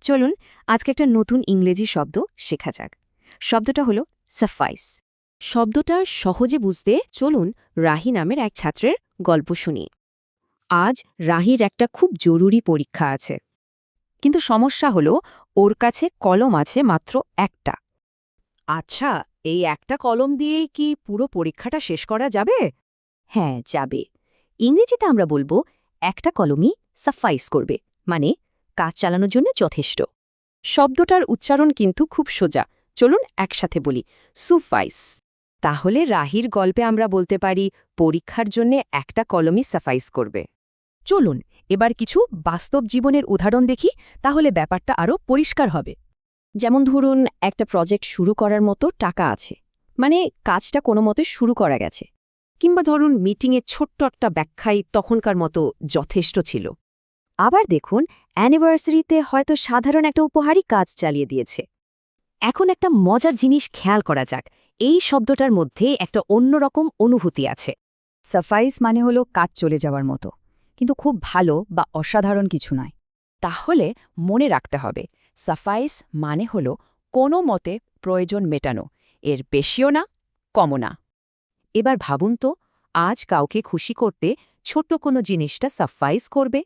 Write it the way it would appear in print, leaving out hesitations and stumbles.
চলুন আজকে একটা নতুন ইংরেজি শব্দ শেখা যাক। শব্দটা হলো সাফাইস। শব্দটা সহজে বুঝতে চলুন রাহি নামের এক ছাত্রের গল্প শুনি। আজ রাহির একটা খুব জরুরি পরীক্ষা আছে, কিন্তু সমস্যা হলো ওর কাছে কলম আছে মাত্র একটা। আচ্ছা, এই একটা কলম দিয়েই কি পুরো পরীক্ষাটা শেষ করা যাবে? হ্যাঁ, যাবে। ইংরেজিতে আমরা বলবো একটা কলমই সাফাইস করবে, মানে কাজ চালানোর জন্য যথেষ্ট। শব্দটার উচ্চারণ কিন্তু খুব সোজা। চলুন একসাথে বলি, সুফাইস। তাহলে রাহির গল্পে আমরা বলতে পারি পরীক্ষার জন্য একটা কলমই সাফাইস করবে। চলুন এবার কিছু বাস্তব জীবনের উদাহরণ দেখি, তাহলে ব্যাপারটা আরও পরিষ্কার হবে। যেমন ধরুন, একটা প্রজেক্ট শুরু করার মতো টাকা আছে, মানে কাজটা কোনো মতে শুরু করা গেছে। কিংবা ধরুন মিটিংয়ে ছোট্ট একটা ব্যাখ্যাই তখনকার মতো যথেষ্ট ছিল। আবার দেখুন, অ্যানিভার্সারিতে হয়তো সাধারণ একটা উপহারই কাজ চালিয়ে দিয়েছে। এখন একটা মজার জিনিস খেয়াল করা যাক, এই শব্দটার মধ্যে একটা অন্যরকম অনুভূতি আছে। সাফাইস মানে হলো কাজ চলে যাওয়ার মতো, কিন্তু খুব ভালো বা অসাধারণ কিছু নয়। তাহলে মনে রাখতে হবে, সাফাইস মানে হলো কোনো মতে প্রয়োজন মেটানো, এর বেশিও না, কমও না। এবার ভাবুন তো, আজ কাউকে খুশি করতে ছোট্ট কোনো জিনিসটা সাফাইস করবে।